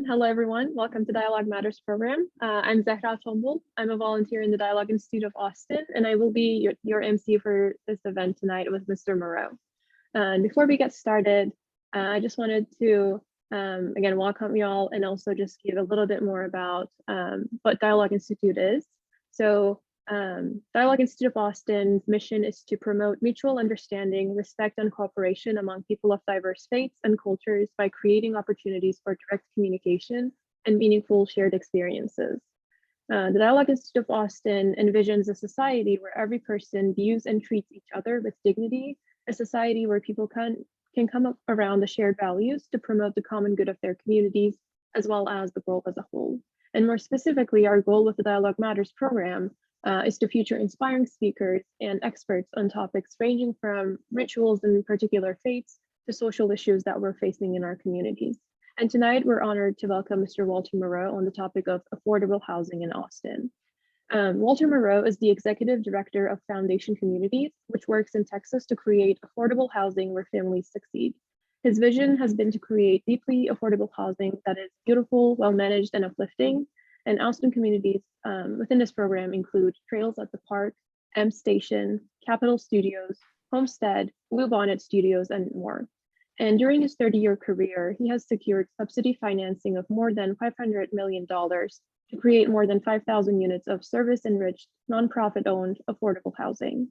Hello, everyone. Welcome to Dialogue Matters program. I'm Zahra Tombul. I'm a volunteer in the Dialogue Institute of Austin, and I will be your MC for this event tonight with Mr. Moreau. And before we get started, I just wanted to, again, welcome you all and also just give a little bit more about what Dialogue Institute is. So Dialogue Institute of Austin's mission is to promote mutual understanding, respect, and cooperation among people of diverse faiths and cultures by creating opportunities for direct communication and meaningful shared experiences. The Dialogue Institute of Austin envisions a society where every person views and treats each other with dignity, a society where people can come up around the shared values to promote the common good of their communities, as well as the world as a whole. And more specifically, our goal with the Dialogue Matters program is to feature inspiring speakers and experts on topics ranging from rituals and particular faiths to social issues that we're facing in our communities. And tonight we're honored to welcome Mr. Walter Moreau on the topic of affordable housing in Austin. Walter Moreau is the executive director of Foundation Communities, which works in Texas to create affordable housing where families succeed. His vision has been to create deeply affordable housing that is beautiful, well-managed, and uplifting. And Austin communities within this program include Trails at the Park, M Station, Capitol Studios, Homestead, Bonnet Studios, and more. And during his 30-year career, he has secured subsidy financing of more than $500 million to create more than 5,000 units of service-enriched, nonprofit-owned affordable housing.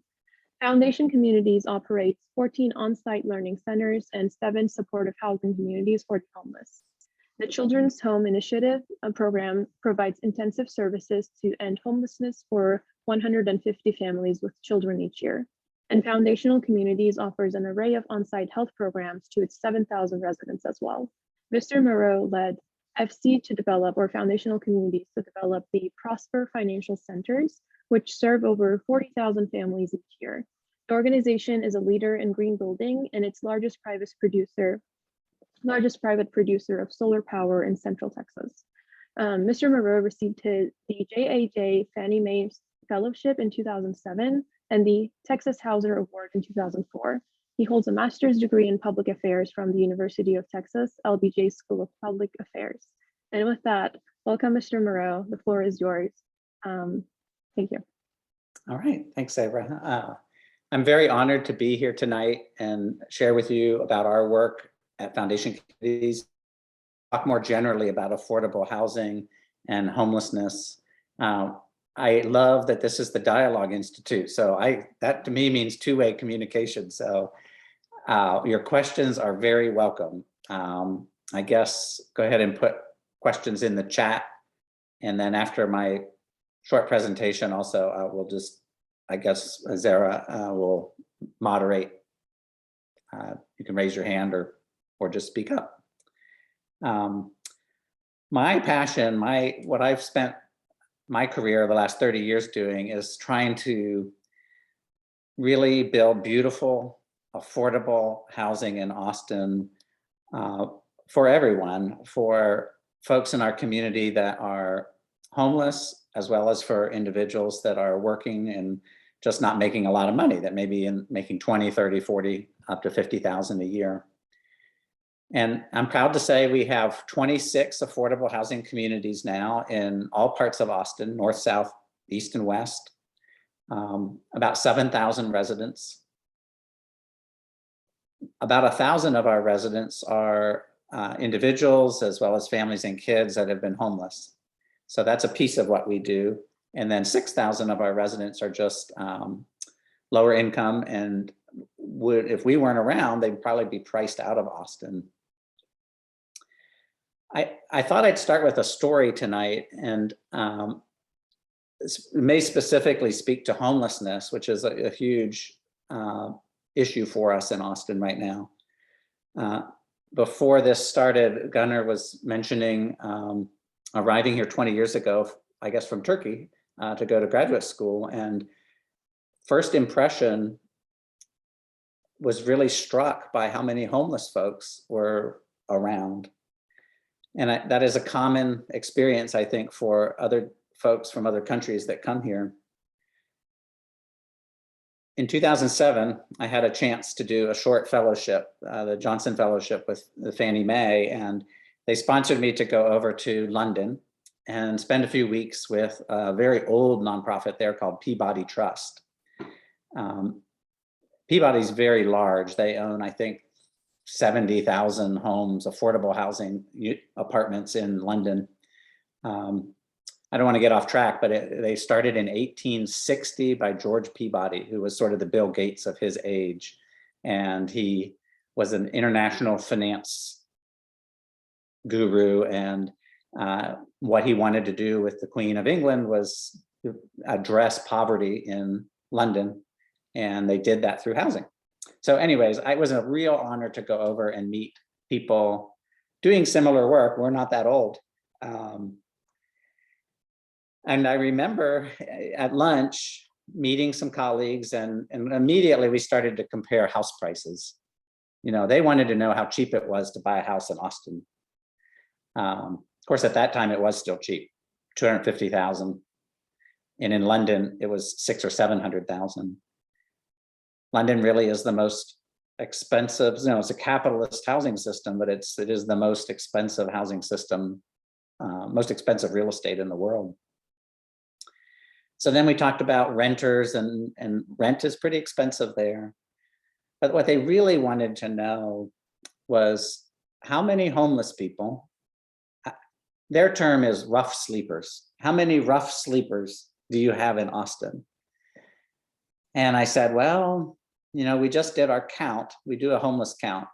Foundation Communities operates 14 on-site learning centers and 7 supportive housing communities for the homeless. The Children's Home Initiative program provides intensive services to end homelessness for 150 families with children each year. And Foundational Communities offers an array of on-site health programs to its 7,000 residents as well. Mr. Moreau led FC to develop, or Foundational Communities to develop, the Prosper Financial Centers, which serve over 40,000 families each year. The organization is a leader in green building and its largest private producer of solar power in Central Texas. Mr. Moreau received the JAJ Fannie Mae Fellowship in 2007 and the Texas Houser Award in 2004. He holds a master's degree in public affairs from the University of Texas, LBJ School of Public Affairs. And with that, welcome, Mr. Moreau. The floor is yours. Thank you. All right, thanks, Zahra. I'm very honored to be here tonight and share with you about our work at Foundation Communities, talk more generally about affordable housing and homelessness. I love that this is the Dialogue Institute. So that to me means two-way communication. So your questions are very welcome. I guess go ahead and put questions in the chat. And then after my short presentation also, we'll just, I guess Zahra will moderate. You can raise your hand or just speak up. My passion, what I've spent my career the last 30 years doing is trying to really build beautiful, affordable housing in Austin for everyone, for folks in our community that are homeless, as well as for individuals that are working and just not making a lot of money, that may be making 20, 30, 40, up to 50,000 a year. And I'm proud to say we have 26 affordable housing communities now in all parts of Austin, north, south, east, and west, about 7,000 residents. About 1,000 of our residents are individuals as well as families and kids that have been homeless. So that's a piece of what we do. And then 6,000 of our residents are just lower income and if we weren't around, they'd probably be priced out of Austin. I thought I'd start with a story tonight, and this may specifically speak to homelessness, which is a huge issue for us in Austin right now. Before this started, Gunnar was mentioning arriving here 20 years ago, I guess from Turkey, to go to graduate school. And first impression was really struck by how many homeless folks were around. And that is a common experience, I think, for other folks from other countries that come here. In 2007, I had a chance to do a short fellowship, the Johnson Fellowship with the Fannie Mae, and they sponsored me to go over to London and spend a few weeks with a very old nonprofit there called Peabody Trust. Peabody's very large. They own, I think, 70,000 homes, affordable housing apartments in London. I don't want to get off track, but they started in 1860 by George Peabody, who was sort of the Bill Gates of his age. And he was an international finance guru. And what he wanted to do with the Queen of England was address poverty in London. And they did that through housing. So anyways, it was a real honor to go over and meet people doing similar work. We're not that old. And I remember at lunch meeting some colleagues, and immediately we started to compare house prices. You know, they wanted to know how cheap it was to buy a house in Austin. Of course, at that time, it was still cheap, 250,000. And in London, it was 600,000 or 700,000. London really is the most expensive, you know, it's a capitalist housing system, but it is the most expensive housing system, most expensive real estate in the world. So then we talked about renters, and rent is pretty expensive there. But what they really wanted to know was how many homeless people, their term is rough sleepers. How many rough sleepers do you have in Austin? And I said, well, you know, we just did our count. We do a homeless count.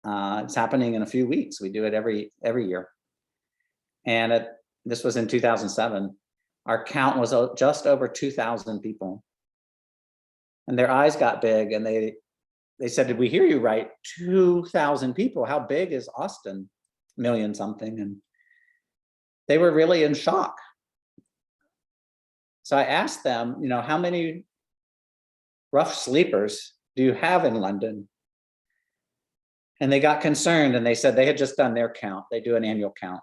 It's happening in a few weeks. We do it every year. And this was in 2007. Our count was just over 2,000 people. And their eyes got big, and they said, did we hear you right? 2,000 people. How big is Austin? Million something. And they were really in shock. So I asked them, you know, how many rough sleepers do you have in London? And they got concerned, and they said they had just done their count. They do an annual count.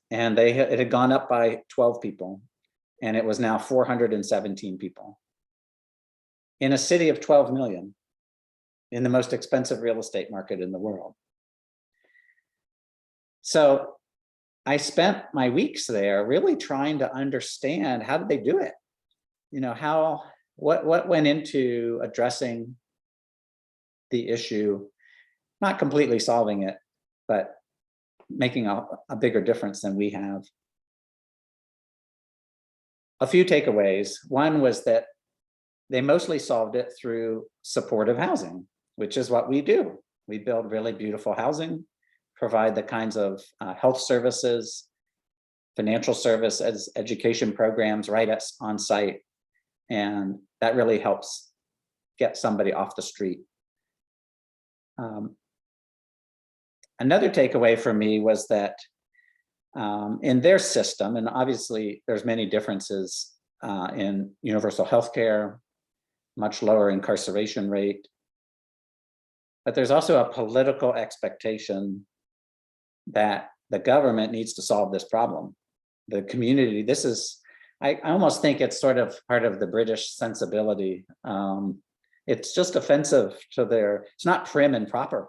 And it had gone up by 12 people. And it was now 417 people in a city of 12 million, in the most expensive real estate market in the world. So I spent my weeks there really trying to understand, how did they do it? You know, what went into addressing the issue, not completely solving it, but making a bigger difference than we have. A few takeaways. One was that they mostly solved it through supportive housing, which is what we do. We build really beautiful housing, provide the kinds of health services, financial services, education programs right on site. And that really helps get somebody off the street. Another takeaway for me was that in their system, and obviously there's many differences in universal health care, much lower incarceration rate, but there's also a political expectation that the government needs to solve this problem. The community, I almost think it's sort of part of the British sensibility. It's just offensive to it's not prim and proper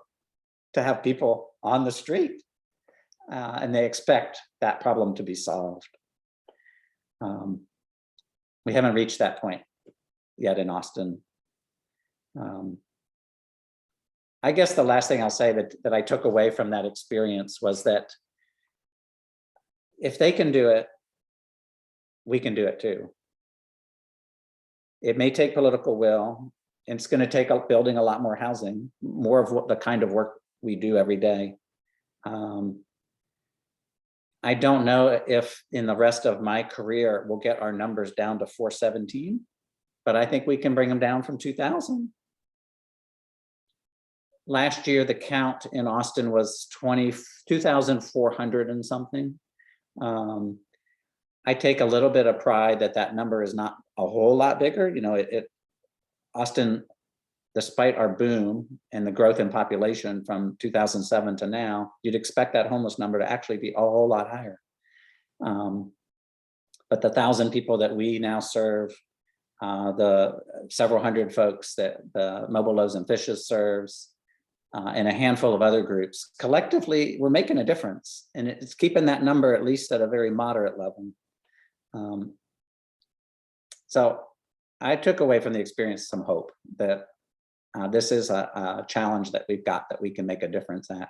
to have people on the street. And they expect that problem to be solved. We haven't reached that point yet in Austin. I guess the last thing I'll say that I took away from that experience was that if they can do it, we can do it too. It may take political will, and it's going to take building a lot more housing, more of the kind of work we do every day. I don't know if in the rest of my career we'll get our numbers down to 417, but I think we can bring them down from 2,000. Last year, the count in Austin was 2,400 and something. I take a little bit of pride that number is not a whole lot bigger. You know, Austin, despite our boom and the growth in population from 2007 to now, you'd expect that homeless number to actually be a whole lot higher. But the 1,000 people that we now serve, the several hundred folks that the Mobile Loaves and Fishes serves, and a handful of other groups. Collectively, we're making a difference, and it's keeping that number at least at a very moderate level. So I took away from the experience some hope that this is a challenge that we've got that we can make a difference at.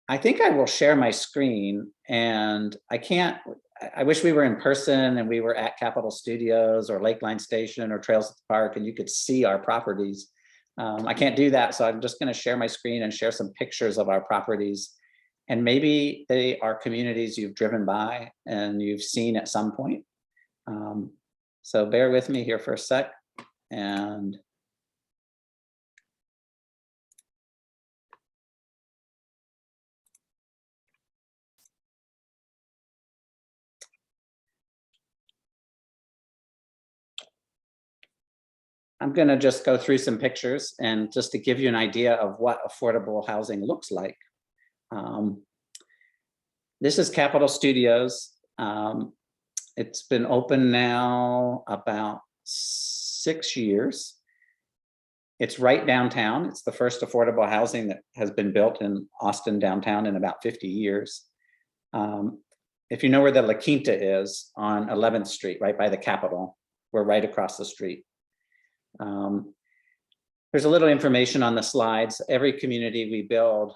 I think I will share my screen, and I wish we were in person and we were at Capitol Studios or Lakeline Station or Trails at the Park and you could see our properties. I can't do that, so I'm just going to share my screen and share some pictures of our properties. And maybe they are communities you've driven by and you've seen at some point. So bear with me here for a sec. And I'm going to just go through some pictures and just to give you an idea of what affordable housing looks like. This is Capitol Studios. It's been open now about 6 years. It's right downtown. It's the first affordable housing that has been built in Austin downtown in about 50 years. If you know where the La Quinta is on 11th Street, right by the Capitol, we're right across the street. There's a little information on the slides. Every community we build,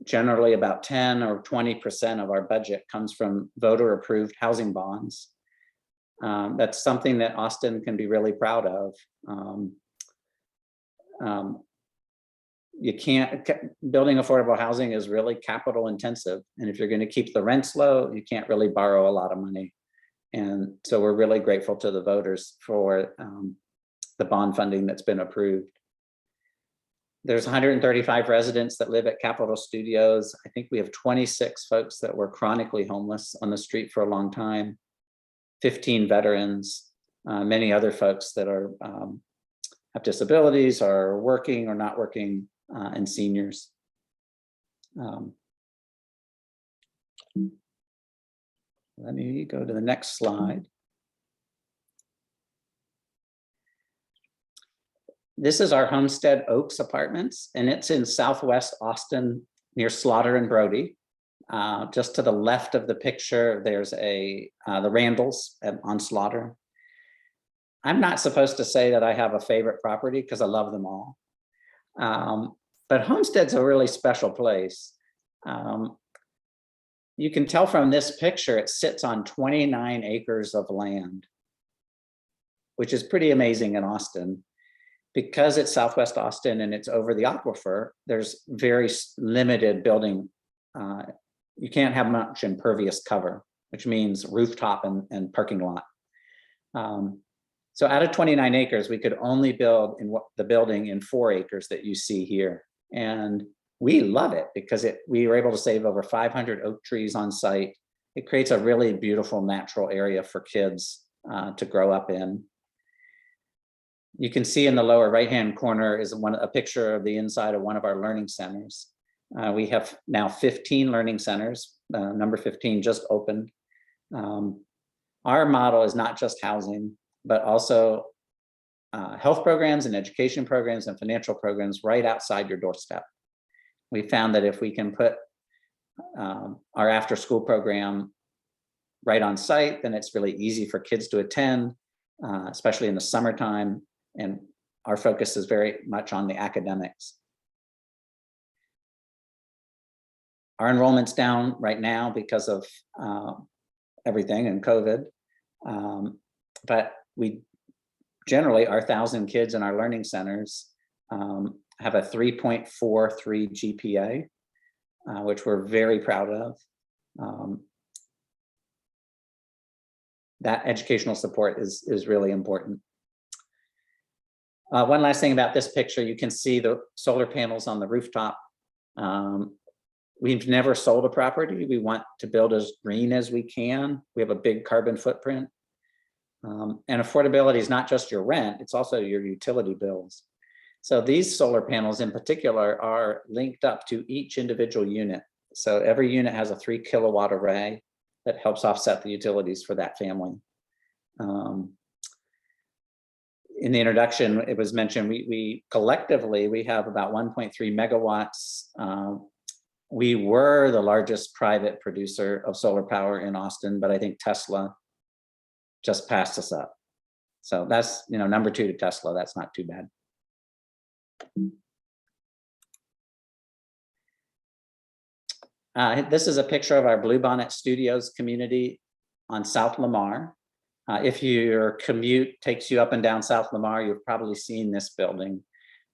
generally about 10 or 20% of our budget comes from voter approved housing bonds. That's something that Austin can be really proud of. Building affordable housing is really capital intensive. And if you're going to keep the rents low, you can't really borrow a lot of money. And so we're really grateful to the voters for the bond funding that's been approved. There's 135 residents that live at Capitol Studios. I think we have 26 folks that were chronically homeless on the street for a long time, 15 veterans, many other folks that are have disabilities, are working or not working, and seniors. Let me go to the next slide. This is our Homestead Oaks apartments, and it's in Southwest Austin near Slaughter and Brody. Just to the left of the picture, there's the Randalls on Slaughter. I'm not supposed to say that I have a favorite property because I love them all. But Homestead's a really special place. You can tell from this picture, it sits on 29 acres of land, which is pretty amazing in Austin. Because it's Southwest Austin and it's over the aquifer, there's very limited building. You can't have much impervious cover, which means rooftop and parking lot. So out of 29 acres, we could only build in the building in 4 acres that you see here. And we love it because we were able to save over 500 oak trees on site. It creates a really beautiful natural area for kids to grow up in. You can see in the lower right-hand corner is a picture of the inside of one of our learning centers. We have now 15 learning centers. Number 15 just opened. Our model is not just housing, but also health programs and education programs and financial programs right outside your doorstep. We found that if we can put our after-school program right on site, then it's really easy for kids to attend, especially in the summertime. And our focus is very much on the academics. Our enrollment's down right now because of everything and COVID. But we generally, our 1,000 kids in our learning centers have a 3.43 GPA, which we're very proud of. That educational support is really important. One last thing about this picture, you can see the solar panels on the rooftop. We've never sold a property. We want to build as green as we can. We have a big carbon footprint. And affordability is not just your rent, it's also your utility bills. So these solar panels in particular are linked up to each individual unit. So every unit has a 3 kilowatt array that helps offset the utilities for that family. in the introduction, it was mentioned, we collectively, we have about 1.3 megawatts. We were the largest private producer of solar power in Austin, but I think Tesla just passed us up. So that's, number 2 to Tesla. That's not too bad. This is a picture of our Bonnet Studios community on South Lamar. If your commute takes you up and down South Lamar, you've probably seen this building.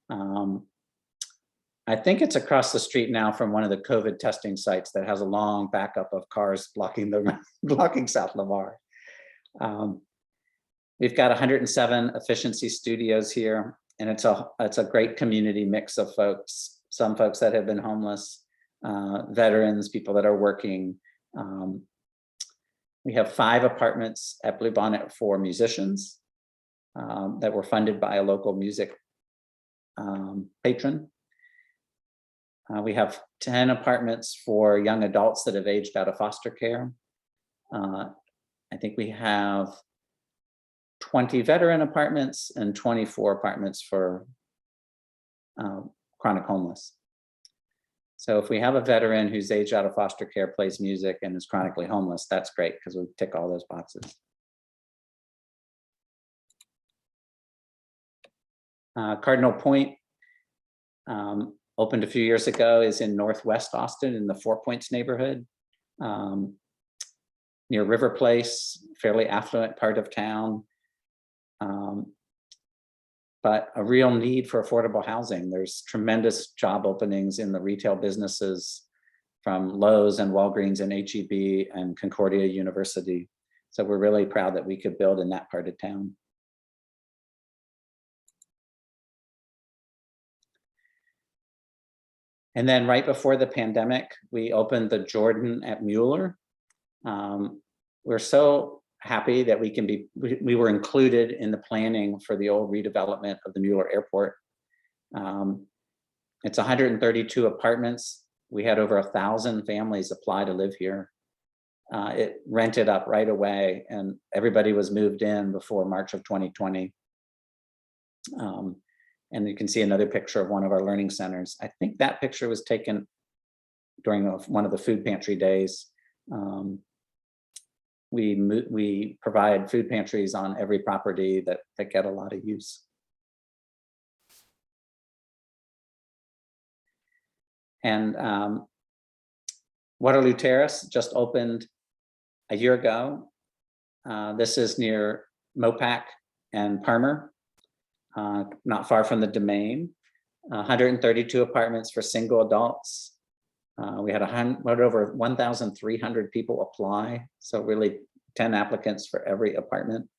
I think it's across the street now from one of the COVID testing sites that has a long backup of cars blocking South Lamar. We've got 107 efficiency studios here, and it's a great community mix of folks. Some folks that have been homeless, veterans, people that are working. We have 5 apartments at Bonnet for musicians that were funded by a local music patron. We have 10 apartments for young adults that have aged out of foster care. I think we have 20 veteran apartments and 24 apartments for chronic homeless. So if we have a veteran who's aged out of foster care, plays music, and is chronically homeless, that's great because we tick all those boxes. Cardinal Point, opened a few years ago, is in Northwest Austin in the 4 Points neighborhood, near River Place, fairly affluent part of town. But a real need for affordable housing. There's tremendous job openings in the retail businesses from Lowe's and Walgreens and H-E-B and Concordia University. So we're really proud that we could build in that part of town. And then right before the pandemic, we opened the Jordan at Mueller. We're so happy that we were included in the planning for the old redevelopment of the Mueller Airport. It's 132 apartments. We had over 1,000 families apply to live here. It rented up right away, and everybody was moved in before March of 2020. And you can see another picture of one of our learning centers. I think that picture was taken during one of the food pantry days. We provide food pantries on every property that get a lot of use. And Waterloo Terrace just opened a year ago. This is near Mopac and Parmer, not far from the Domain. 132 apartments for single adults. We had over 1,300 people apply, so really 10 applicants for every apartment.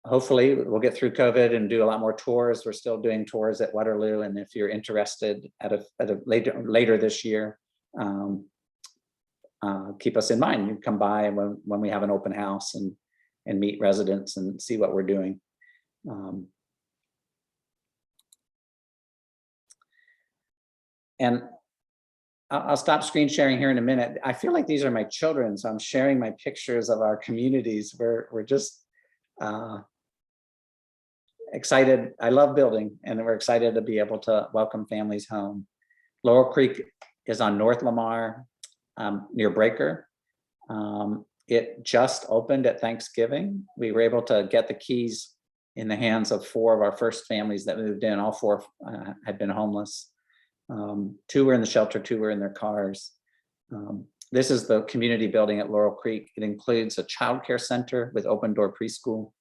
Hopefully we'll get through COVID and do a lot more tours. We're still doing tours at Waterloo, and if you're interested at a later this year, keep us in mind. You come by when we have an open house and meet residents and see what we're doing. And I'll stop screen sharing here in a minute. I feel like these are my children, so I'm sharing my pictures of our communities. We're just excited. I love building, and we're excited to be able to welcome families home. Laurel Creek is on North Lamar, near Breaker. It just opened at Thanksgiving. We were able to get the keys in the hands of 4 of our first families that moved in. All 4 had been homeless. 2 were in the shelter, 2 were in their cars. This is the community building at Laurel Creek. It includes a child care center with open door preschool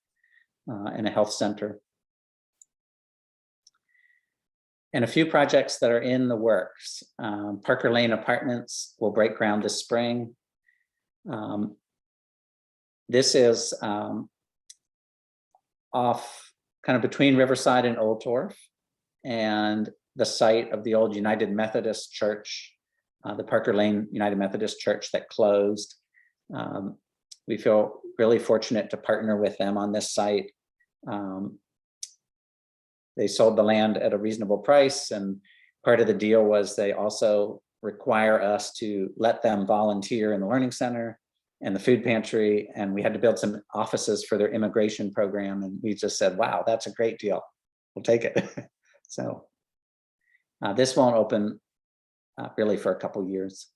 and a health center. And a few projects that are in the works. Parker Lane Apartments will break ground this spring. This is off kind of between Riverside and Old Torf, and the site of the old United Methodist Church, the Parker Lane United Methodist Church that closed. We feel really fortunate to partner with them on this site. They sold the land at a reasonable price, and part of the deal was they also require us to let them volunteer in the learning center and the food pantry, and we had to build some offices for their immigration program. And we just said, wow, that's a great deal. We'll take it. So this won't open really for a couple years.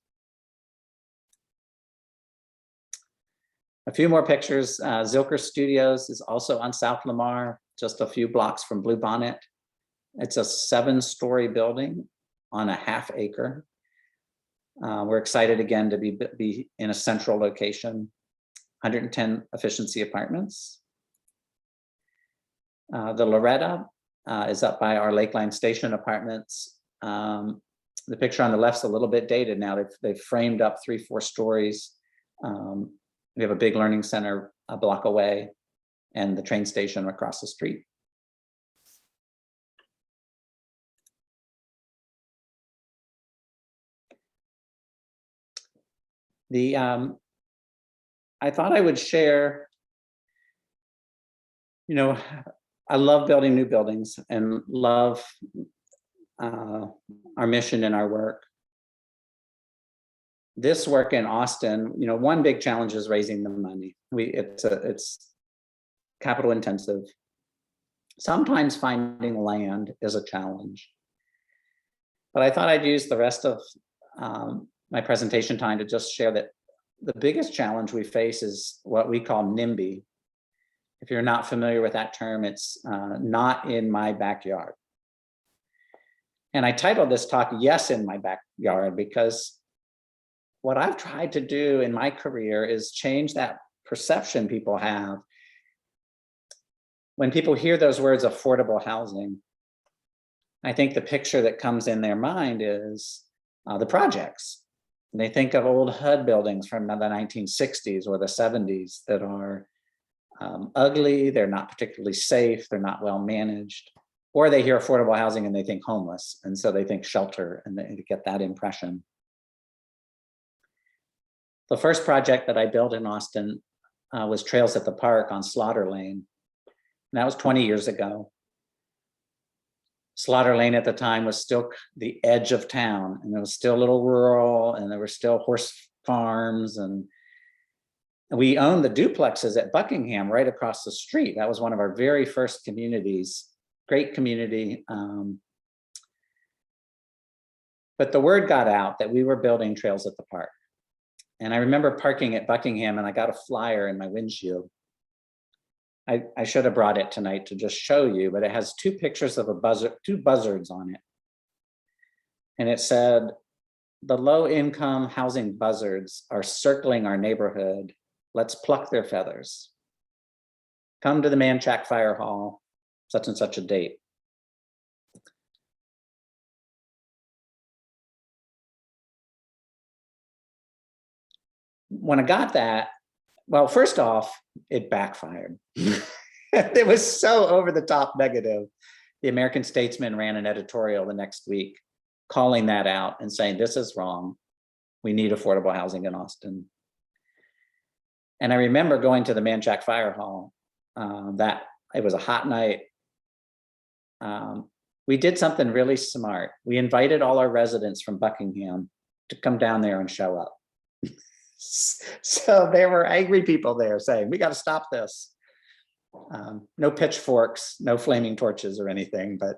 A few more pictures. Zilker Studios is also on South Lamar, just a few blocks from Blue Bonnet. It's a 7-story building on a ½ acre. We're excited again to be in a central location, 110 efficiency apartments. The Loretta is up by our Lakeline Station apartments. The picture on the left's a little bit dated now. They've framed up 3-4 stories. We have a big learning center a block away and the train station across the street. I thought I would share, I love building new buildings and love our mission and our work. This work in Austin, one big challenge is raising the money. It's capital intensive. Sometimes finding land is a challenge. But I thought I'd use the rest of my presentation time to just share that the biggest challenge we face is what we call nimby. If you're not familiar with that term, it's not in my backyard. And I titled this talk, Yes in My Backyard, because what I've tried to do in my career is change that perception people have. When people hear those words, affordable housing, I think the picture that comes in their mind is the projects. They think of old HUD buildings from the 1960s or the 70s that are ugly, they're not particularly safe, they're not well managed, or they hear affordable housing and they think homeless, and so they think shelter, and they get that impression. The first project that I built in Austin was Trails at the Park on Slaughter Lane. And that was 20 years ago. Slaughter Lane at the time was still the edge of town, and it was still a little rural, and there were still horse farms, and we owned the duplexes at Buckingham right across the street. That was one of our very first communities. Great community. But the word got out that we were building Trails at the Park. And I remember parking at Buckingham, and I got a flyer in my windshield. I should have brought it tonight to just show you, but it has 2 pictures of two buzzards on it. And it said, the low-income housing buzzards are circling our neighborhood. Let's pluck their feathers. Come to the Manchac Fire Hall, such and such a date. When I got that, well, first off, it backfired. It was so over the top negative. The American Statesman ran an editorial the next week calling that out and saying, this is wrong. We need affordable housing in Austin. And I remember going to the Manchac Fire Hall, that it was a hot night. We did something really smart. We invited all our residents from Buckingham to come down there and show up. So there were angry people there saying, we got to stop this. No pitchforks, no flaming torches or anything, but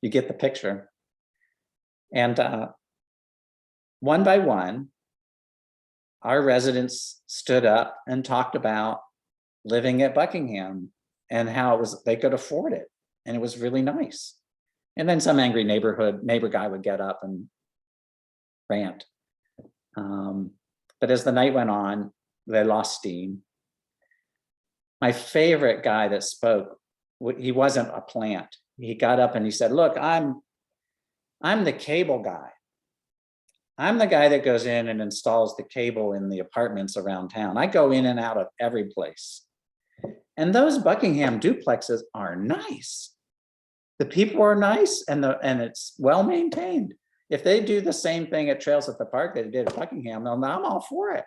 you get the picture. And one by one, our residents stood up and talked about living at Buckingham and how they could afford it. And it was really nice. And then some angry neighbor guy would get up and rant. But as the night went on, they lost steam. My favorite guy that spoke, he wasn't a plant. He got up and he said, look, I'm the cable guy. I'm the guy that goes in and installs the cable in the apartments around town. I go in and out of every place. And those Buckingham duplexes are nice. The people are nice, and it's well maintained. If they do the same thing at Trails at the Park that they did at Buckingham, I'm all for it.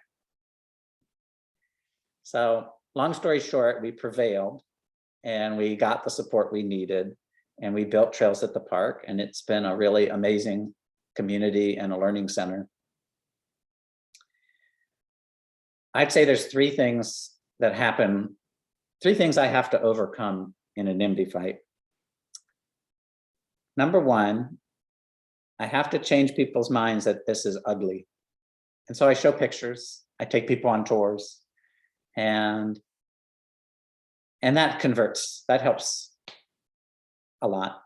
So long story short, we prevailed and we got the support we needed, and we built Trails at the Park, and it's been a really amazing community and a learning center. I'd say there's three things that happen, three things I have to overcome in a NIMBY fight. Number one, I have to change people's minds that this is ugly. And so I show pictures, I take people on tours, and that converts, that helps a lot.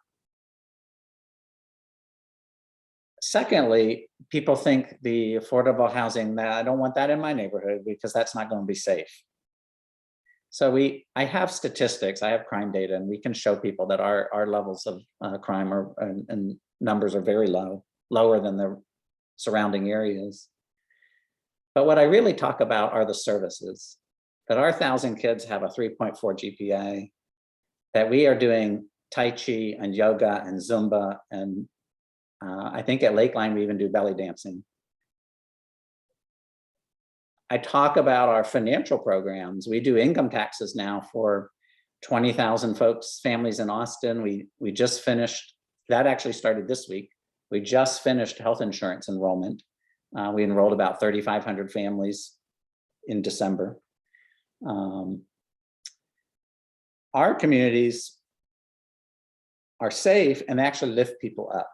Secondly, people think the affordable housing, that I don't want that in my neighborhood because that's not going to be safe. So I have statistics, I have crime data, and we can show people that our levels of crime and numbers are very low, lower than the surrounding areas. But what I really talk about are the services, that our 1,000 kids have a 3.4 GPA, that we are doing Tai Chi and yoga and Zumba, and I think at Lakeline we even do belly dancing. I talk about our financial programs. We do income taxes now for 20,000 folks, families in Austin. We just finished, that actually started this week. We just finished health insurance enrollment. We enrolled about 3,500 families in December. Our communities are safe and actually lift people up.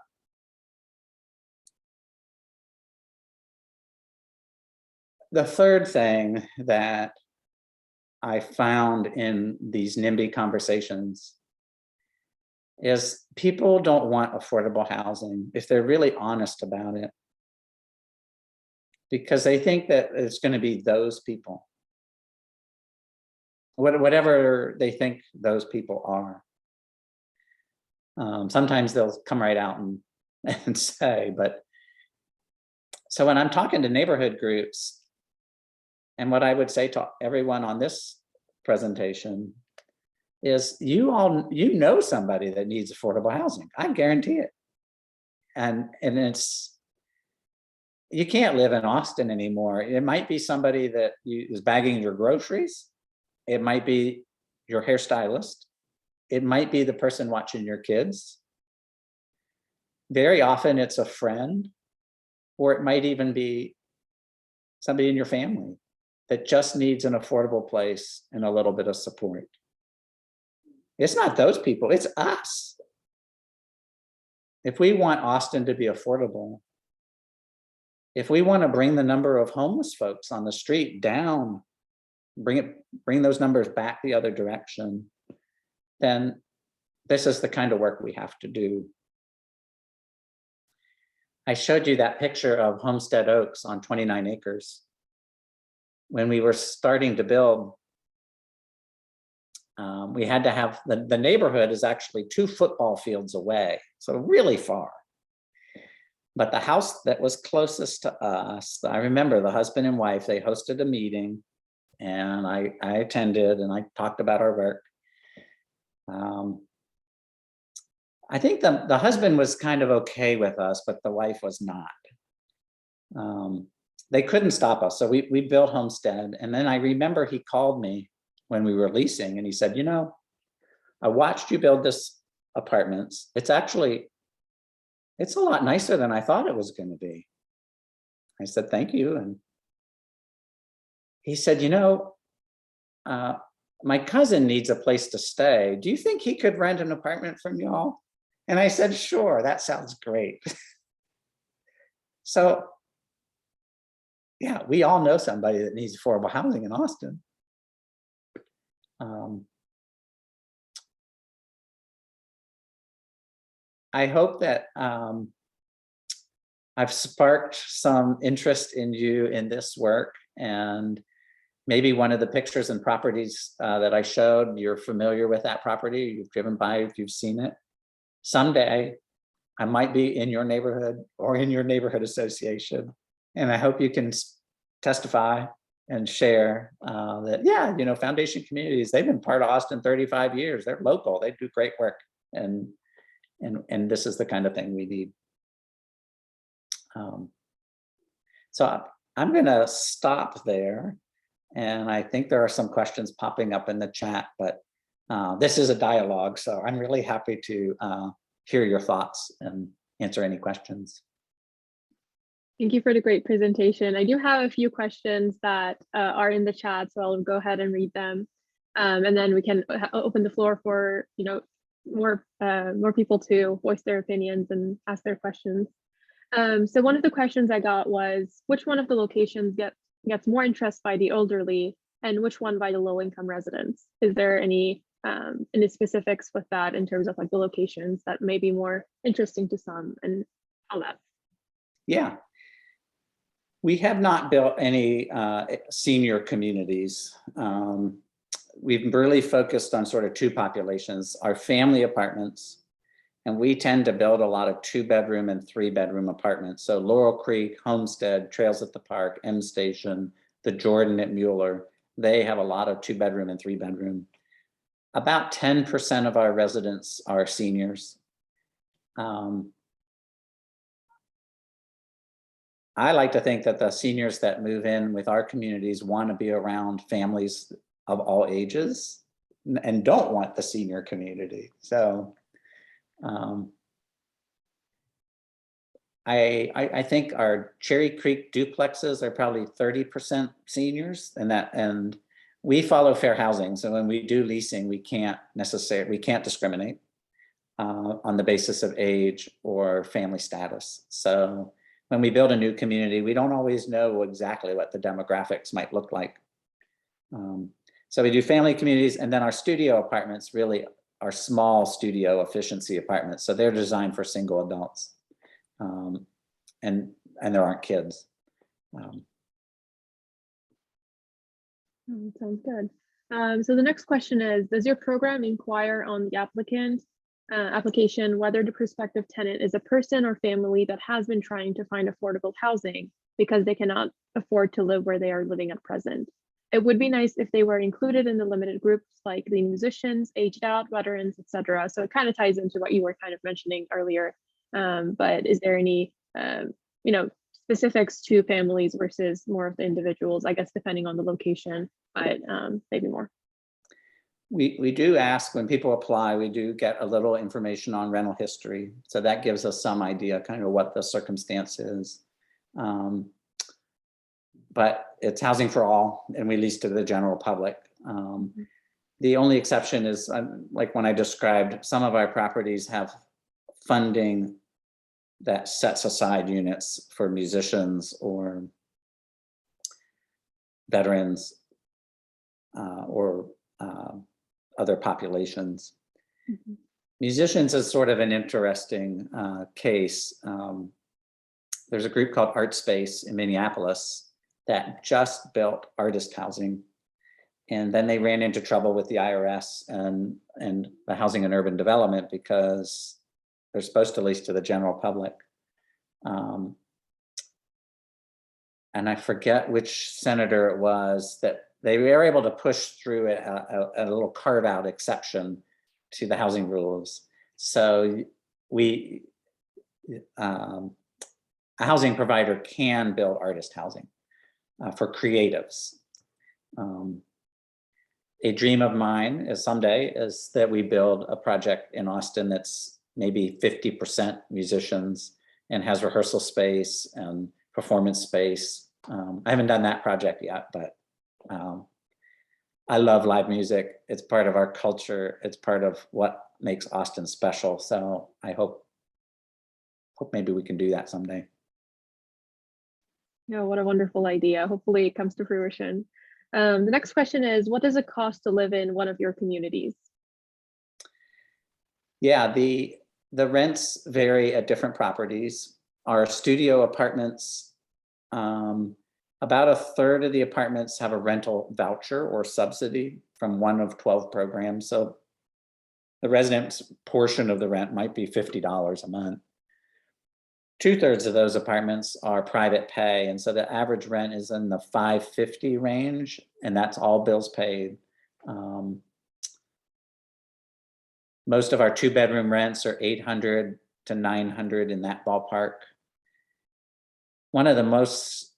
The third thing that I found in these NIMBY conversations is people don't want affordable housing if they're really honest about it, because they think that it's going to be those people, whatever they think those people are. Sometimes they'll come right out and say, but so when I'm talking to neighborhood groups, and what I would say to everyone on this presentation is you know somebody that needs affordable housing. I guarantee it. And it's, you can't live in Austin anymore. It might be somebody that is bagging your groceries. It might be your hairstylist. It might be the person watching your kids. Very often it's a friend, or it might even be somebody in your family that just needs an affordable place and a little bit of support. It's not those people, it's us. If we want Austin to be affordable, if we want to bring the number of homeless folks on the street down, bring those numbers back the other direction, then this is the kind of work we have to do. I showed you that picture of Homestead Oaks on 29 acres. When we were starting to build, we had to have, the neighborhood is actually 2 football fields away, so really far. But the house that was closest to us, I remember the husband and wife, they hosted a meeting, and I attended and I talked about our work. I think the husband was kind of okay with us, but the wife was not. They couldn't stop us. So we built Homestead. And then I remember he called me when we were leasing and he said, you know, I watched you build this apartments. It's a lot nicer than I thought it was going to be. I said, thank you. And he said, you know, my cousin needs a place to stay. Do you think he could rent an apartment from y'all? And I said, sure, that sounds great. So yeah, we all know somebody that needs affordable housing in Austin. I hope that I've sparked some interest in you in this work, and maybe one of the pictures and properties that I showed, you're familiar with that property, you've driven by, if you've seen it. Someday, I might be in your neighborhood or in your neighborhood association. And I hope you can testify and share that, yeah, you know, Foundation Communities, they've been part of Austin 35 years. They're local, they do great work. And this is the kind of thing we need. So I'm gonna stop there. And I think there are some questions popping up in the chat, but this is a dialogue. So I'm really happy to hear your thoughts and answer any questions. Thank you for the great presentation. I do have a few questions that are in the chat, so I'll go ahead and read them. And then we can open the floor for, more people to voice their opinions and ask their questions. So one of the questions I got was, which one of the locations gets more interest by the elderly and which one by the low-income residents? Is there any specifics with that in terms of like the locations that may be more interesting to some and all that? Yeah. We have not built any senior communities. We've really focused on sort of two populations, our family apartments, and we tend to build a lot of 2-bedroom and 3-bedroom apartments. So Laurel Creek, Homestead, Trails at the Park, M Station, the Jordan at Mueller, they have a lot of 2-bedroom and 3-bedroom. About 10% of our residents are seniors. I like to think that the seniors that move in with our communities want to be around families of all ages and don't want the senior community. So I think our Cherry Creek duplexes are probably 30% seniors, and we follow fair housing. So when we do leasing, we can't discriminate on the basis of age or family status. So when we build a new community, we don't always know exactly what the demographics might look like. So we do family communities, and then our studio apartments really are small studio efficiency apartments. So they're designed for single adults, and there aren't kids. Sounds good. So the next question is, does your program inquire on the application whether the prospective tenant is a person or family that has been trying to find affordable housing because they cannot afford to live where they are living at present? It would be nice if they were included in the limited groups like the musicians, aged out, veterans, etc. So it kind of ties into what you were kind of mentioning earlier. But is there any, specifics to families versus more of the individuals, I guess, depending on the location, but maybe more? We do ask when people apply, we do get a little information on rental history. So that gives us some idea kind of what the circumstance is. But it's housing for all, and we lease to the general public. The only exception is like when I described, some of our properties have funding that sets aside units for musicians or veterans or other populations. Musicians is sort of an interesting case. There's a group called Art Space in Minneapolis that just built artist housing. And then they ran into trouble with the IRS and the Housing and Urban Development because they're supposed to lease to the general public. And I forget which senator it was that they were able to push through a little carve out exception to the housing rules. So a housing provider can build artist housing for creatives. A dream of mine is someday is that we build a project in Austin that's maybe 50% musicians and has rehearsal space and performance space. I haven't done that project yet, but I love live music. It's part of our culture. It's part of what makes Austin special. So I hope maybe we can do that someday. Yeah, what a wonderful idea. Hopefully it comes to fruition. The next question is, what does it cost to live in one of your communities? Yeah, the rents vary at different properties. Our studio apartments, about a third of the apartments have a rental voucher or subsidy from one of 12 programs. So the resident's portion of the rent might be $50 a month. 2/3 of those apartments are private pay. And so the average rent is in the $550 range, and that's all bills paid. Most of our 2-bedroom rents are $800 to $900 in that ballpark. One of the most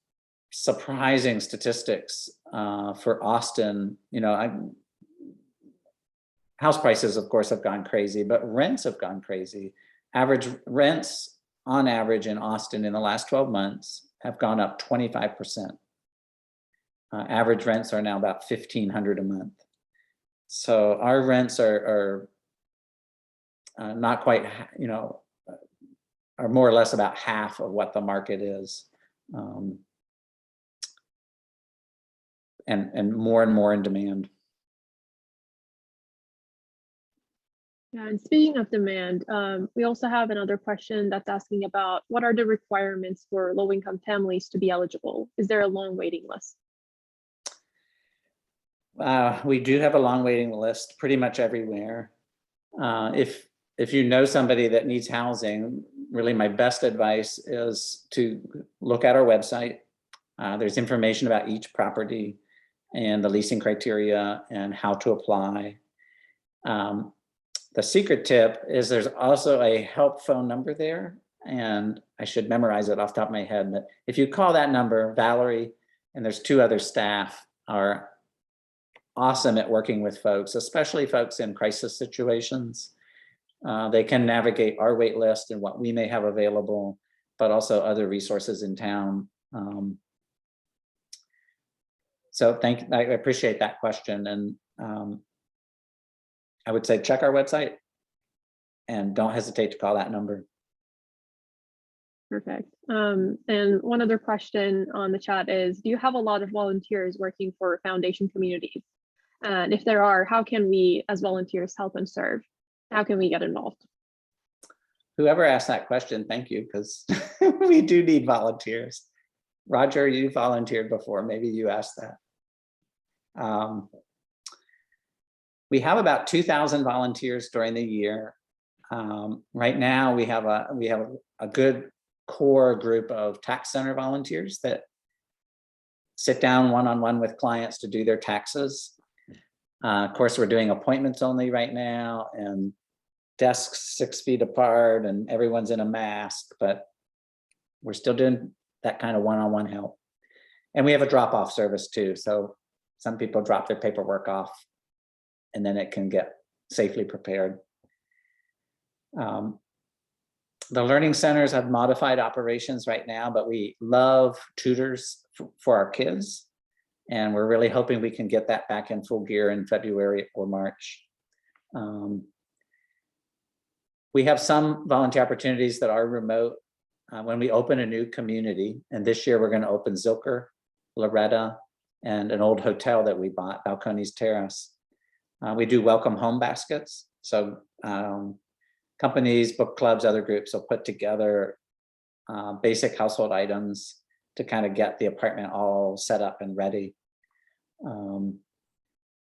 surprising statistics for Austin, house prices, of course, have gone crazy, but rents have gone crazy. Average rents on average in Austin in the last 12 months have gone up 25%. Average rents are now about $1,500 a month. So our rents are not quite, are more or less about half of what the market is. And more in demand. Yeah, and speaking of demand, we also have another question that's asking about what are the requirements for low-income families to be eligible? Is there a long waiting list? We do have a long waiting list pretty much everywhere. If you know somebody that needs housing, really my best advice is to look at our website. There's information about each property and the leasing criteria and how to apply. The secret tip is there's also a help phone number there, and I should memorize it off the top of my head, but if you call that number, Valerie, and there's 2 other staff are awesome at working with folks, especially folks in crisis situations. They can navigate our wait list and what we may have available, but also other resources in town. So I appreciate that question. And I would say check our website and don't hesitate to call that number. Perfect. And one other question on the chat is, do you have a lot of volunteers working for foundation communities? And if there are, how can we as volunteers help and serve? How can we get involved? Whoever asked that question, thank you, because we do need volunteers. Roger, you volunteered before, maybe you asked that. We have about 2,000 volunteers during the year. Right now, we have a good core group of tax center volunteers that sit down one-on-one with clients to do their taxes. Of course, we're doing appointments only right now, and desks 6 feet apart, and everyone's in a mask, but we're still doing that kind of one-on-one help. And we have a drop-off service too. So some people drop their paperwork off, and then it can get safely prepared. The learning centers have modified operations right now, but we love tutors for our kids. And we're really hoping we can get that back in full gear in February or March. We have some volunteer opportunities that are remote. When we open a new community, and this year we're going to open Zilker, Loretta, and an old hotel that we bought, Balcones Terrace. We do welcome home baskets. So companies, book clubs, other groups will put together basic household items to kind of get the apartment all set up and ready.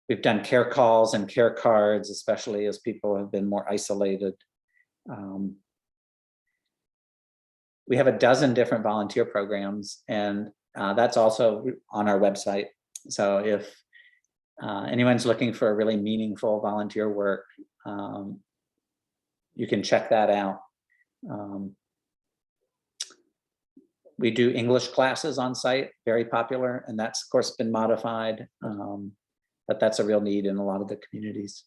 We've done care calls and care cards, especially as people have been more isolated. We have a dozen different volunteer programs, and that's also on our website. So if anyone's looking for a really meaningful volunteer work, you can check that out. We do English classes on site, very popular, and that's of course been modified, but that's a real need in a lot of the communities.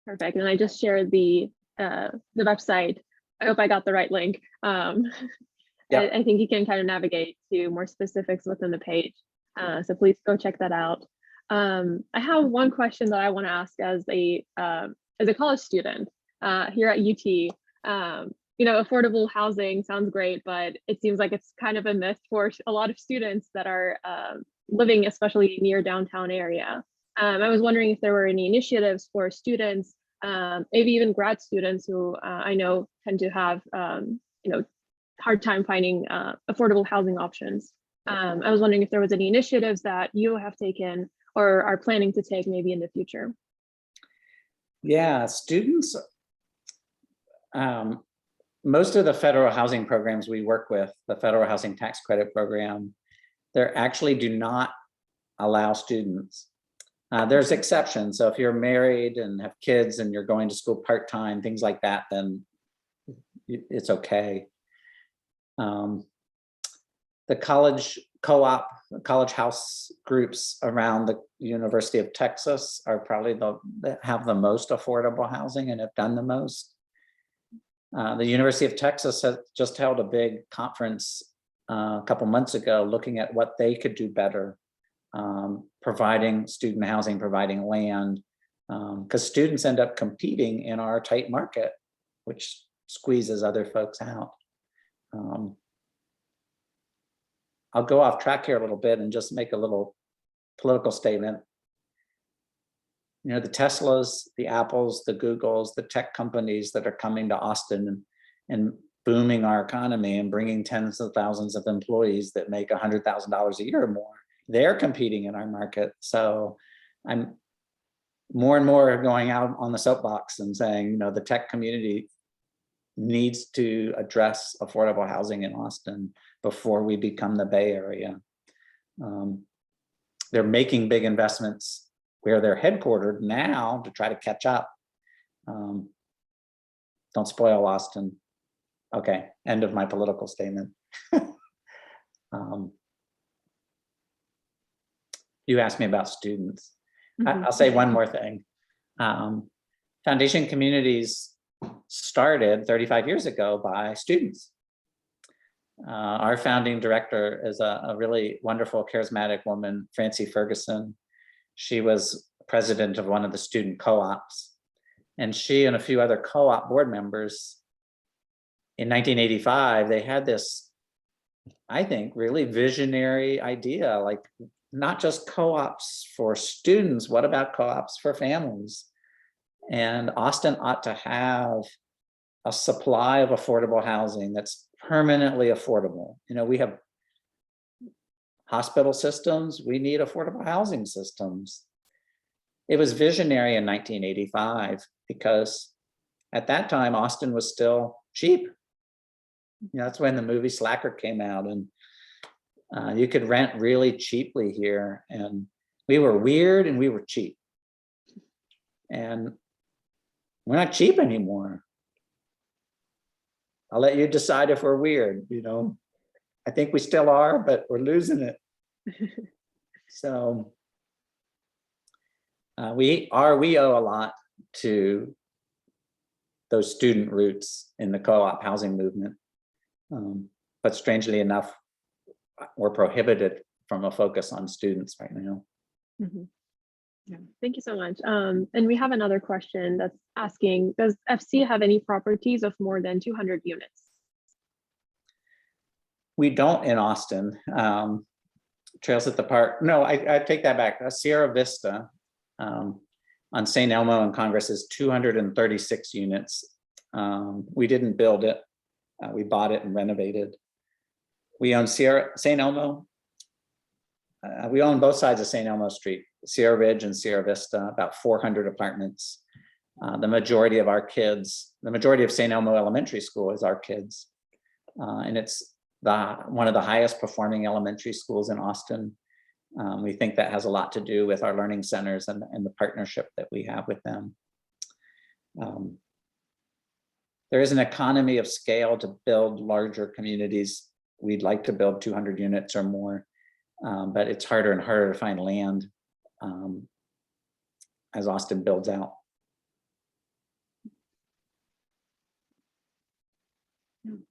Perfect. And I just shared the website. I hope I got the right link. Yep. I think you can kind of navigate to more specifics within the page. So please go check that out. I have one question that I want to ask as a college student here at UT. Affordable housing sounds great, but it seems like it's kind of a myth for a lot of students that are living, especially near downtown area. I was wondering if there were any initiatives for students, maybe even grad students who I know tend to have, hard time finding affordable housing options. I was wondering if there was any initiatives that you have taken or are planning to take maybe in the future. Yeah, students, most of the federal housing programs we work with, the federal housing tax credit program, they actually do not allow students. There's exceptions. So if you're married and have kids and you're going to school part-time, things like that, then it's okay. The college co-op, college house groups around the University of Texas are probably that have the most affordable housing and have done the most. The University of Texas has just held a big conference a couple months ago looking at what they could do better, providing student housing, providing land, because students end up competing in our tight market, which squeezes other folks out. I'll go off track here a little bit and just make a little political statement. You know, the Teslas, the Apples, the Googles, the tech companies that are coming to Austin and booming our economy and bringing tens of thousands of employees that make $100,000 a year or more, they're competing in our market. So I'm more and more going out on the soapbox and saying, you know, the tech community needs to address affordable housing in Austin before we become the Bay Area. They're making big investments where they're headquartered now to try to catch up. Don't spoil Austin. Okay, end of my political statement. You asked me about students. I'll say one more thing. Foundation communities started 35 years ago by students. Our founding director is a really wonderful, charismatic woman, Francie Ferguson. She was president of one of the student co-ops, and she and a few other co-op board members in 1985, they had this, I think, really visionary idea, like not just co-ops for students, what about co-ops for families? And Austin ought to have a supply of affordable housing that's permanently affordable. You know, we have hospital systems, we need affordable housing systems. It was visionary in 1985 because at that time, Austin was still cheap. You know, that's when the movie Slacker came out, and you could rent really cheaply here. And we were weird and we were cheap. And we're not cheap anymore. I'll let you decide if we're weird, you know. I think we still are, but we're losing it. So we owe a lot to those student roots in the co-op housing movement. But strangely enough, we're prohibited from a focus on students right now. Yeah, thank you so much. And we have another question that's asking, does FC have any properties of more than 200 units? We don't in Austin. Trails at the Park. No, I take that back. Sierra Vista on St. Elmo and Congress is 236 units. We didn't build it. We bought it and renovated. We own St. Elmo. We own both sides of St. Elmo Street, Sierra Ridge and Sierra Vista, about 400 apartments. The majority of our kids, the majority of St. Elmo Elementary School is our kids. And it's one of the highest performing elementary schools in Austin. We think that has a lot to do with our learning centers and the partnership that we have with them. There is an economy of scale to build larger communities. We'd like to build 200 units or more, but it's harder and harder to find land as Austin builds out.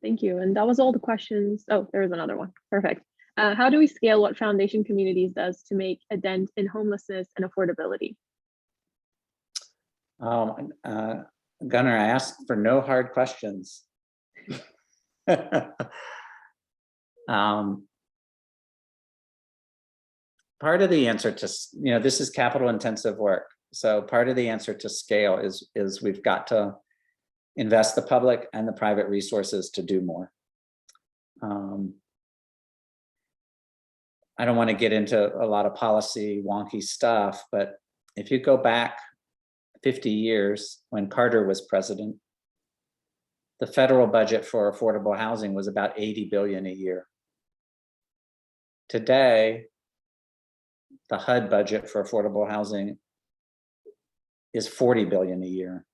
Thank you. And that was all the questions. Oh, there was another one. Perfect. How do we scale what Foundation Communities does to make a dent in homelessness and affordability? Gunnar, I asked for no hard questions. Part of the answer to, you know, this is capital intensive work. So part of the answer to scale is we've got to invest the public and the private resources to do more. I don't want to get into a lot of policy wonky stuff, but if you go back 50 years when Carter was president, the federal budget for affordable housing was about 80 billion a year. Today, the HUD budget for affordable housing is 40 billion a year.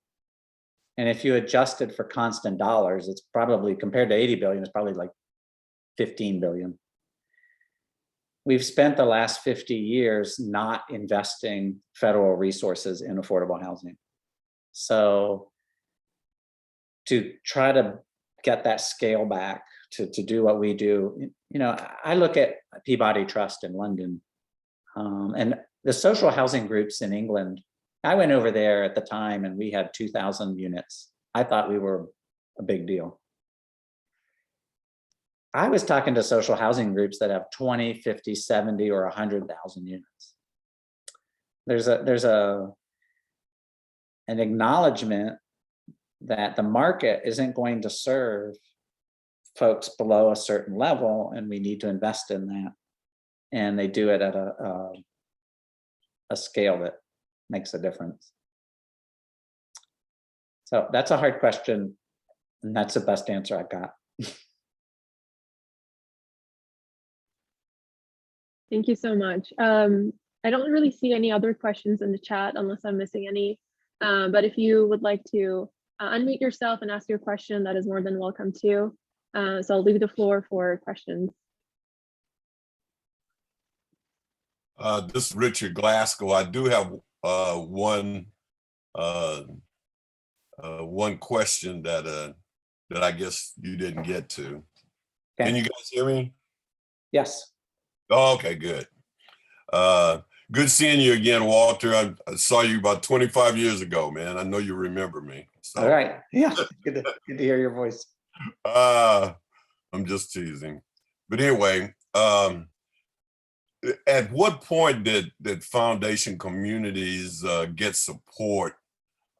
And if you adjusted for constant dollars, it's probably, compared to 80 billion, it's probably like 15 billion. We've spent the last 50 years not investing federal resources in affordable housing. So to try to get that scale back to do what we do. You know, I look at Peabody Trust in London, and the social housing groups in England. I went over there at the time and we had 2,000 units. I thought we were a big deal. I was talking to social housing groups that have 20, 50, 70, or 100,000 units. There's an acknowledgement that the market isn't going to serve folks below a certain level, and we need to invest in that. And they do it at a scale that makes a difference. So that's a hard question, and that's the best answer I got. Thank you so much. I don't really see any other questions in the chat unless I'm missing any. But if you would like to unmute yourself and ask your question, that is more than welcome too. So I'll leave the floor for questions. This is Richard Glasgow. I do have one question that I guess you didn't get to. Okay. Can you guys hear me? Yes. Oh, okay, good. Good seeing you again, Walter. I saw you about 25 years ago, man. I know you remember me. So. All right. Yeah. Good to hear your voice. I'm just teasing. But anyway, at what point did foundation communities get support?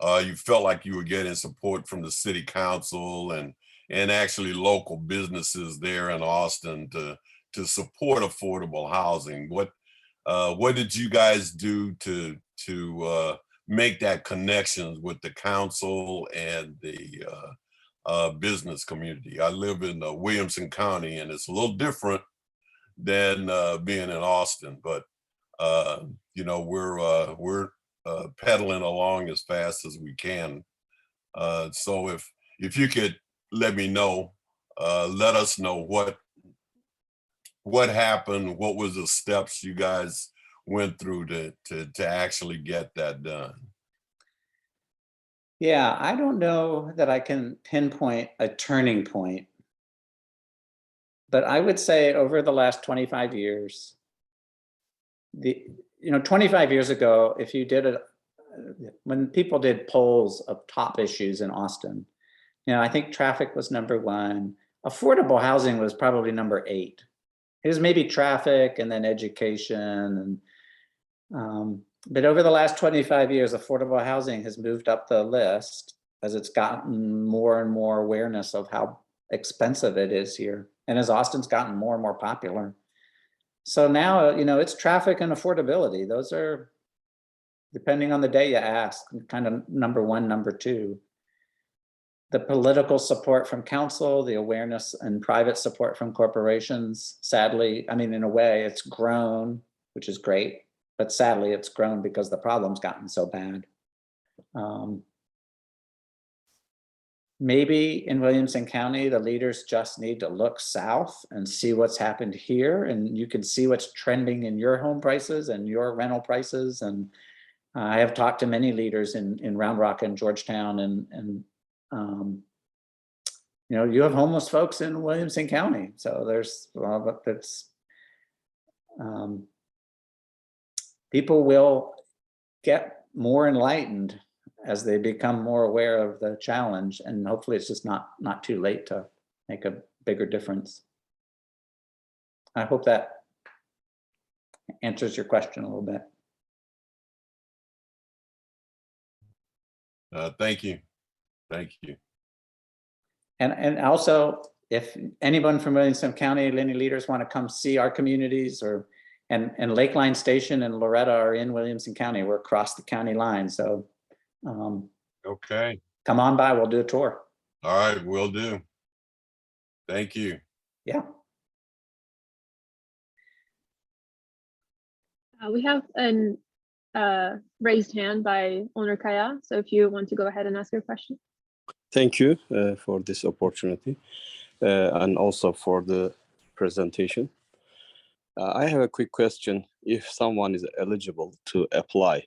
You felt like you were getting support from the city council and actually local businesses there in Austin to support affordable housing. What did you guys do to make that connections with the council and the business community? I live in Williamson County, and it's a little different than being in Austin, but you know, we're pedaling along as fast as we can. So if you could let me know, let us know what happened, what was the steps you guys went through to actually get that done. Yeah, I don't know that I can pinpoint a turning point, but I would say over the last 25 years, 25 years ago, if you did it, when people did polls of top issues in Austin, I think traffic was #1. Affordable housing was probably #8. It was maybe traffic and then education. But over the last 25 years, affordable housing has moved up the list as it's gotten more and more awareness of how expensive it is here. And as Austin's gotten more and more popular. So now, it's traffic and affordability. Those are, depending on the day you ask, kind of #1, #2. The political support from council, the awareness and private support from corporations, sadly, in a way it's grown, which is great, but sadly it's grown because the problem's gotten so bad. Maybe in Williamson County, the leaders just need to look south and see what's happened here, and you can see what's trending in your home prices and your rental prices. And I have talked to many leaders in Round Rock and Georgetown, and you have homeless folks in Williamson County. So people will get more enlightened as they become more aware of the challenge, and hopefully it's just not too late to make a bigger difference. I hope that answers your question a little bit. Thank you. Thank you. And also, if anyone from Williamson County, any leaders want to come see our communities, and Lakeline Station and Loretta are in Williamson County. We're across the county line. So okay, come on by, we'll do a tour. All right, will do. Thank you. Yeah. We have an raised hand by owner Kaya. So if you want to go ahead and ask your question. Thank you for this opportunity and also for the presentation. I have a quick question. If someone is eligible to apply,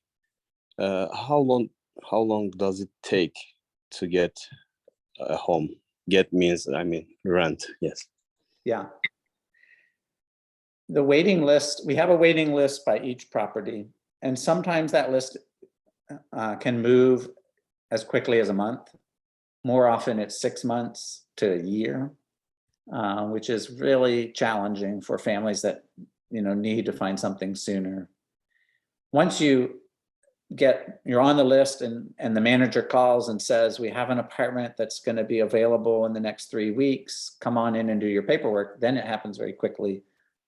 how long does it take to get a home. Get means, I mean, rent. Yes. Yeah. The waiting list, we have a waiting list by each property, and sometimes that list can move as quickly as a month. More often it's 6 months to a year, which is really challenging for families that, you know, need to find something sooner. Once you're on the list and the manager calls and says, we have an apartment that's going to be available in the next 3 weeks, come on in and do your paperwork, then it happens very quickly.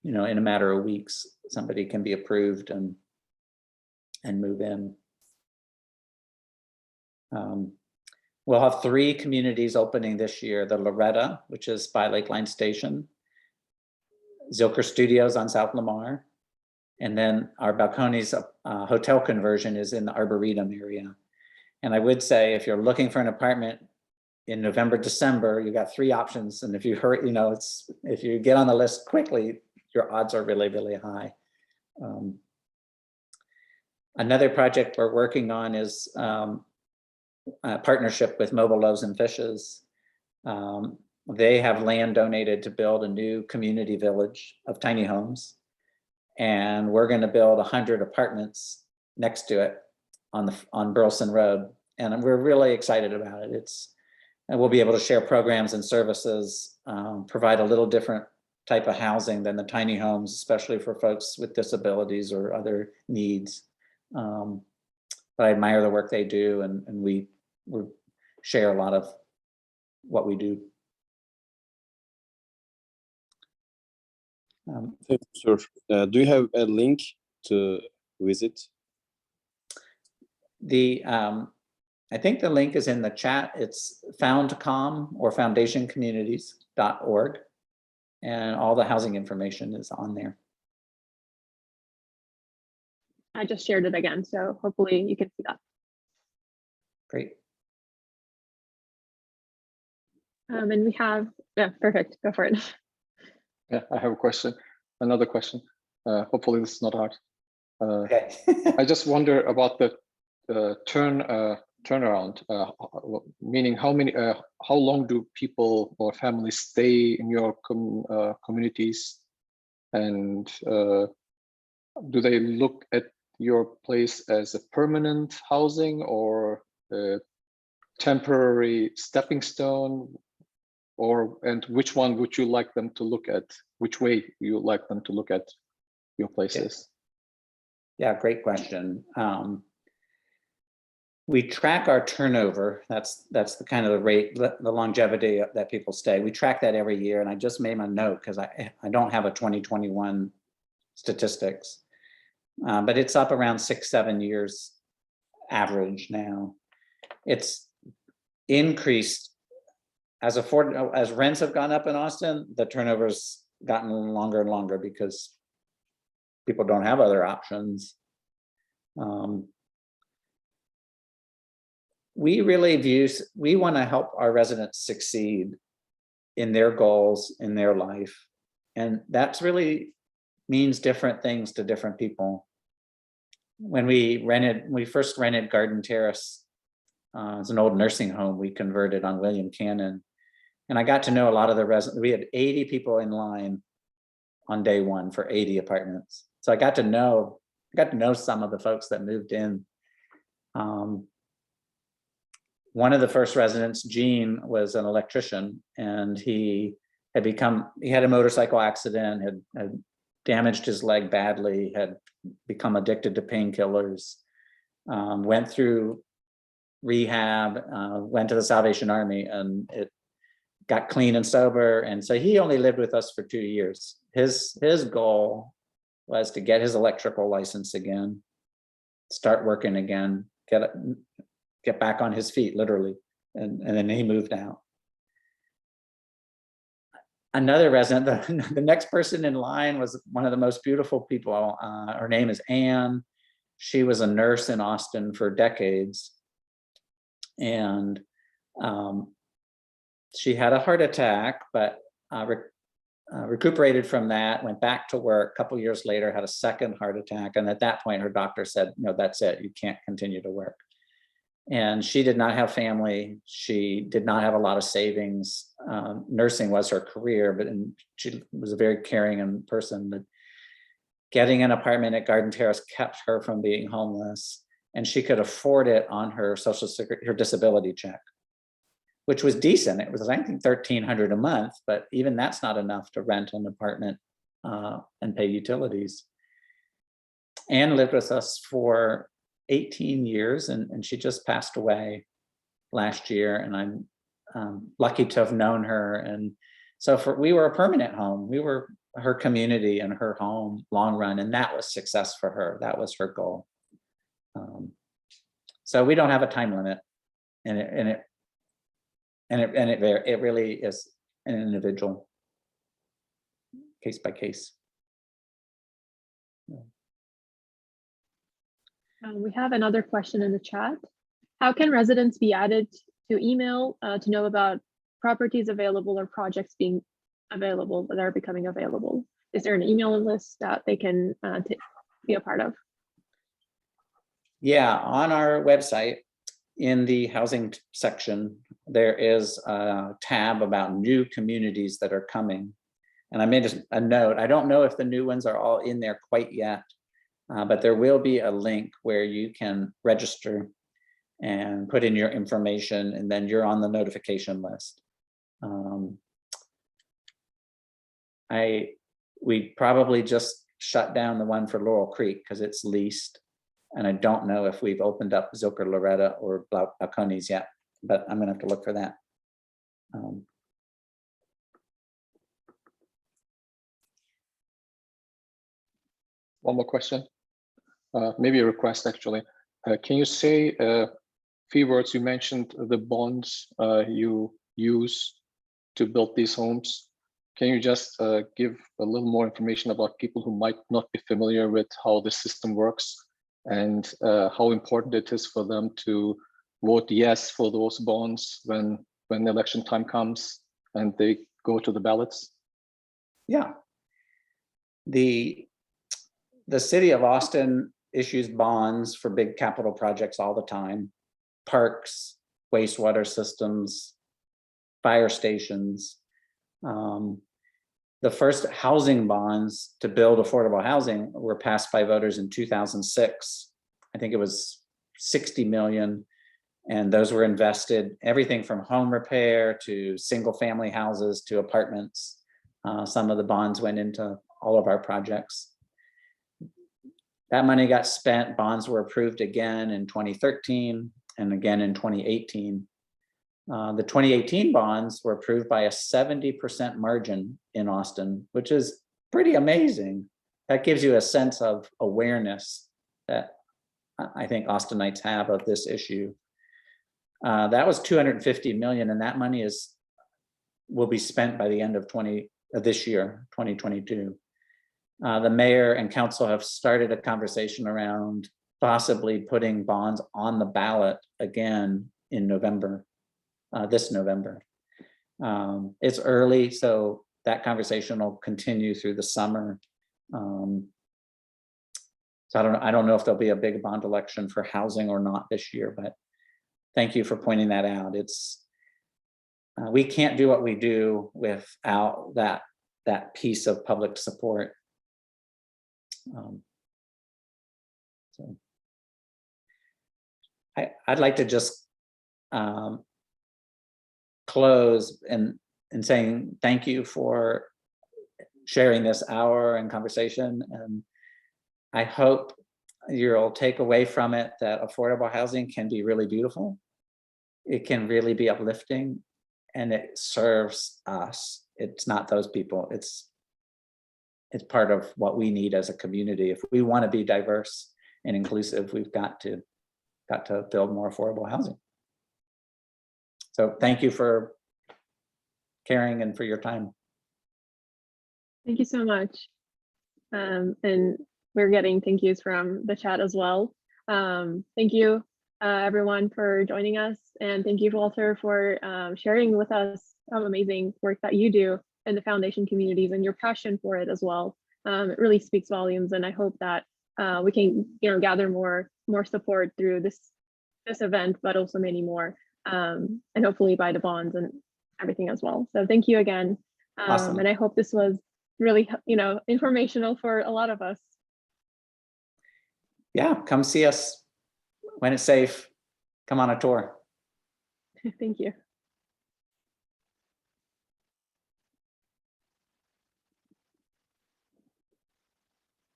You know, in a matter of weeks, somebody can be approved and move in. We'll have 3 communities opening this year: the Loretta, which is by Lakeline Station, Zilker Studios on South Lamar, and then our Balcones hotel conversion is in the Arboretum area. And I would say, if you're looking for an apartment in November, December, you got 3 options. And if you hurry, you know, if you get on the list quickly, your odds are really, really high. Another project we're working on is a partnership with Mobile Loaves and Fishes. They have land donated to build a new community village of tiny homes. And we're going to build 100 apartments next to it on Burleson Road. And we're really excited about it. And we'll be able to share programs and services, provide a little different type of housing than the tiny homes, especially for folks with disabilities or other needs. But I admire the work they do, and we share a lot of what we do. Thank you, sir. Do you have a link to visit? I think the link is in the chat. It's FoundCom or foundationcommunities.org, and all the housing information is on there. I just shared it again, so hopefully you can see that. Great. And we have, yeah, perfect, go for it. Yeah, I have a question, another question. Hopefully this is not hard. Okay. I just wonder about the turnaround, meaning how long do people or families stay in your communities, and do they look at your place as a permanent housing or a temporary stepping stone? And which one would you like them to look at? Which way you like them to look at your places? Yeah, great question. We track our turnover. That's the kind of the rate, the longevity that people stay. We track that every year, and I just made my note because I don't have a 2021 statistics, but it's up around 6-7 years average now. It's increased as rents have gone up in Austin. The turnover's gotten longer and longer because people don't have other options. We want to help our residents succeed in their goals, in their life. And that's really means different things to different people. When we first rented Garden Terrace, it's an old nursing home we converted on William Cannon. And I got to know a lot of the residents. We had 80 people in line on day one for 80 apartments. So I got to know some of the folks that moved in. One of the first residents, Gene, was an electrician, and he had a motorcycle accident, had damaged his leg badly, had become addicted to painkillers, went through rehab, went to the Salvation Army, and it got clean and sober. And so he only lived with us for 2 years. His goal was to get his electrical license again, start working again, get back on his feet, literally. And then he moved out. Another resident, the next person in line was one of the most beautiful people. Her name is Anne. She was a nurse in Austin for decades. And she had a heart attack, but recuperated from that, went back to work. A couple years later, had a second heart attack. And at that point, her doctor said, no, that's it. You can't continue to work. And she did not have family. She did not have a lot of savings. Nursing was her career, but she was a very caring person. But getting an apartment at Garden Terrace kept her from being homeless, and she could afford it on her Social Security, her disability check, which was decent. It was, I think, $1,300 a month, but even that's not enough to rent an apartment and pay utilities. Anne lived with us for 18 years, and she just passed away last year, and I'm lucky to have known her. And so we were a permanent home. We were her community and her home long run, and that was success for her. That was her goal. So we don't have a time limit, and it really is an individual, case by case. We have another question in the chat. How can residents be added to email to know about properties available or projects being available that are becoming available? Is there an email list that they can be a part of? Yeah, on our website, in the housing section, there is a tab about new communities that are coming. And I made a note. I don't know if the new ones are all in there quite yet, but there will be a link where you can register and put in your information, and then you're on the notification list. We probably just shut down the one for Laurel Creek because it's leased. And I don't know if we've opened up Zilker, Loretta, or Balcones yet, but I'm gonna have to look for that. One more question, maybe a request actually. Can you say a few words? You mentioned the bonds you use to build these homes. Can you just give a little more information about people who might not be familiar with how the system works, and how important it is for them to vote yes for those bonds when election time comes and they go to the ballots? Yeah. The city of Austin issues bonds for big capital projects all the time: parks, wastewater systems, fire stations. The first housing bonds to build affordable housing were passed by voters in 2006. I think it was 60 million, and those were invested everything from home repair to single family houses to apartments. Some of the bonds went into all of our projects. That money got spent. Bonds were approved again in 2013 and again in 2018. The 2018 bonds were approved by a 70% margin in Austin, which is pretty amazing. That gives you a sense of awareness that I think Austinites have of this issue. That was 250 million, and that money will be spent by the end of this year, 2022. The mayor and council have started a conversation around possibly putting bonds on the ballot again in November. This November. It's early, so that conversation will continue through the summer. So I don't know if there'll be a big bond election for housing or not this year, but thank you for pointing that out. We can't do what we do without that piece of public support. So I'd like to just close in saying thank you for sharing this hour and conversation, and I hope you'll take away from it that affordable housing can be really beautiful. It can really be uplifting, and it serves us. It's not those people. It's part of what we need as a community. If we want to be diverse and inclusive, we've got to build more affordable housing. So thank you for caring and for your time. Thank you so much. And we're getting thank yous from the chat as well. Thank you everyone for joining us, and thank you, Walter, for sharing with us some amazing work that you do in the foundation communities and your passion for it as well. It really speaks volumes, and I hope that we can gather more support through this this event, but also many more, and hopefully buy the bonds and everything as well. So thank you again. Awesome. And I hope this was really, informational for a lot of us. Yeah, come see us when it's safe. Come on a tour. Thank you.